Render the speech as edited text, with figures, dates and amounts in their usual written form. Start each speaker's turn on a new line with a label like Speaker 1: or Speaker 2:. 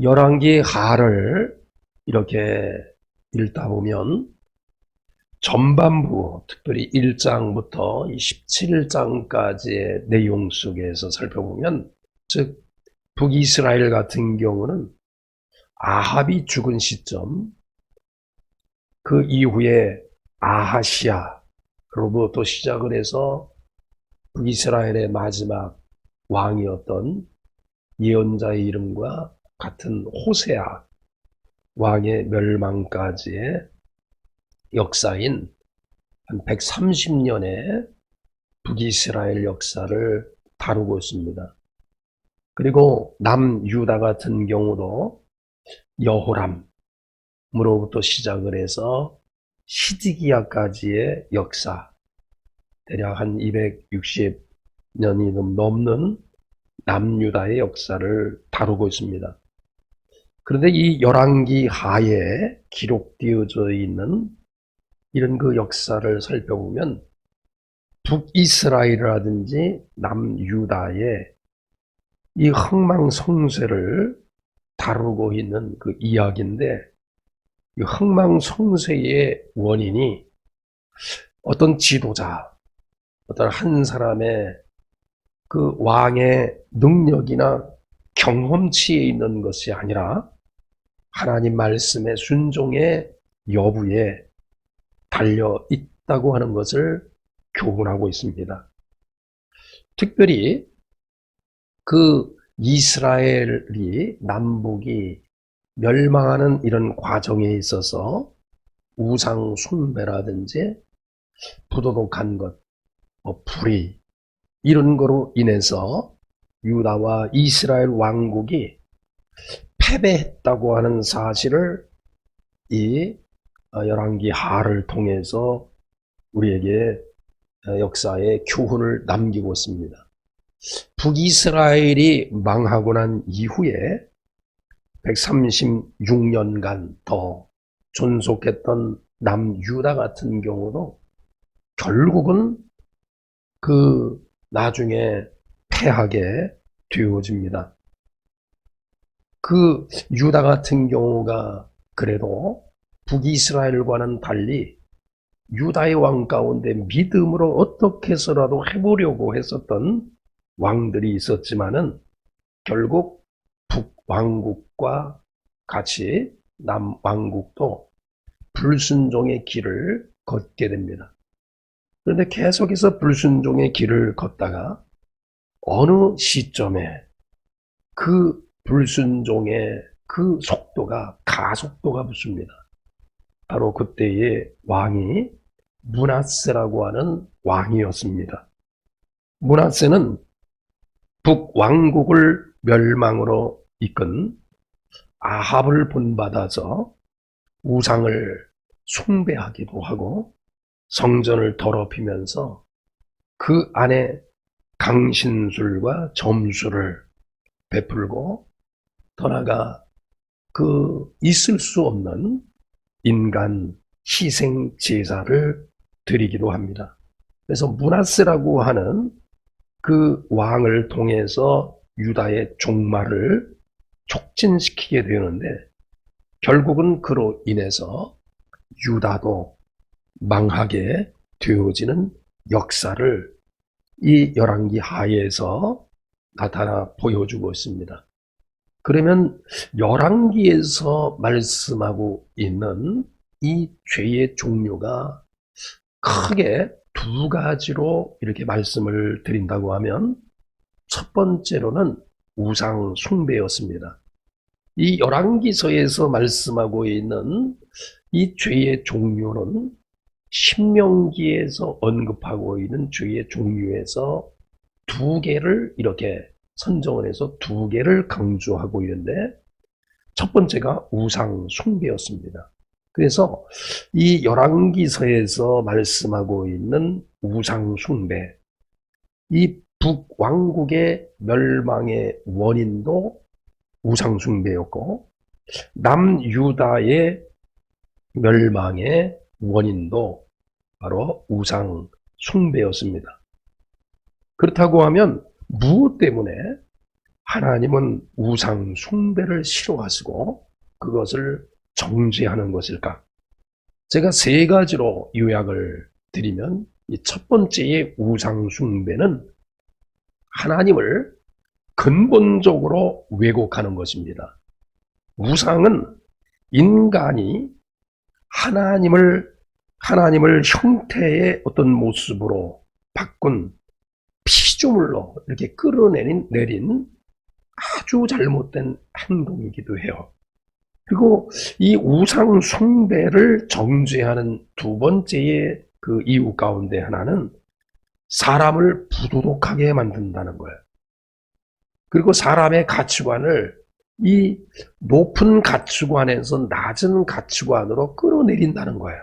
Speaker 1: 열왕기 하를 이렇게 읽다 보면 전반부, 특별히 1장부터 17장까지의 내용 속에서 살펴보면, 즉 북이스라엘 같은 경우는 아합이 죽은 시점, 그 이후에 아하시아로부터 시작을 해서 북이스라엘의 마지막 왕이었던 예언자의 이름과 같은 호세아 왕의 멸망까지의 역사인 한 130년의 북이스라엘 역사를 다루고 있습니다. 그리고 남유다 같은 경우도 여호람으로부터 시작을 해서 시드기야까지의 역사, 대략 한 260년이 넘는 남유다의 역사를 다루고 있습니다. 그런데 이 열왕기 하에 기록되어져 있는 이런 그 역사를 살펴보면 북이스라엘이라든지 남유다의 이 흥망성쇠를 다루고 있는 그 이야기인데, 이 흥망성쇠의 원인이 어떤 지도자, 어떤 한 사람의 그 왕의 능력이나 경험치에 있는 것이 아니라 하나님 말씀의 순종의 여부에 달려 있다고 하는 것을 교훈하고 있습니다. 특별히 그 이스라엘이 남북이 멸망하는 이런 과정에 있어서 우상 숭배라든지 부도덕한 것, 불의 이런 거로 인해서 유다와 이스라엘 왕국이 패배했다고 하는 사실을 이 열왕기 하를 통해서 우리에게 역사의 교훈을 남기고 있습니다. 북이스라엘이 망하고 난 이후에 136년간 더 존속했던 남유다 같은 경우도 결국은 그 나중에 패하게 되어집니다. 그 유다 같은 경우가 그래도 북이스라엘과는 달리 유다의 왕 가운데 믿음으로 어떻게 해서라도 해보려고 했었던 왕들이 있었지만은 결국 북왕국과 같이 남왕국도 불순종의 길을 걷게 됩니다. 그런데 계속해서 불순종의 길을 걷다가 어느 시점에 그 불순종의 그 속도가 가속도가 붙습니다. 바로 그때의 왕이 므낫세라고 하는 왕이었습니다. 므낫세는 북왕국을 멸망으로 이끈 아합을 본받아서 우상을 숭배하기도 하고 성전을 더럽히면서 그 안에 강신술과 점수를 베풀고, 더 나아가 그 있을 수 없는 인간 희생 제사를 드리기도 합니다. 그래서 므낫세라고 하는 그 왕을 통해서 유다의 종말을 촉진시키게 되는데, 결국은 그로 인해서 유다도 망하게 되어지는 역사를 이 열왕기 하에서 나타나 보여주고 있습니다. 그러면 열왕기에서 말씀하고 있는 이 죄의 종류가 크게 두 가지로 이렇게 말씀을 드린다고 하면, 첫 번째로는 우상 숭배였습니다. 이 열왕기서에서 말씀하고 있는 이 죄의 종류는 신명기에서 언급하고 있는 죄의 종류에서 두 개를 이렇게 선정을 해서 두 개를 강조하고 있는데, 첫 번째가 우상 숭배였습니다. 그래서 이 열왕기서에서 말씀하고 있는 우상 숭배, 이 북왕국의 멸망의 원인도 우상 숭배였고, 남유다의 멸망의 원인도 바로 우상 숭배였습니다. 그렇다고 하면 무엇 때문에 하나님은 우상 숭배를 싫어하시고 그것을 정죄하는 것일까? 제가 세 가지로 요약을 드리면 이 첫 번째의 우상 숭배는 하나님을 근본적으로 왜곡하는 것입니다. 우상은 인간이 하나님을 형태의 어떤 모습으로 바꾼 피조물로 이렇게 끌어내린 아주 잘못된 행동이기도 해요. 그리고 이 우상 숭배를 정죄하는 두 번째의 그 이유 가운데 하나는 사람을 부도덕하게 만든다는 거예요. 그리고 사람의 가치관을 이 높은 가치관에서 낮은 가치관으로 끌어내린다는 거예요.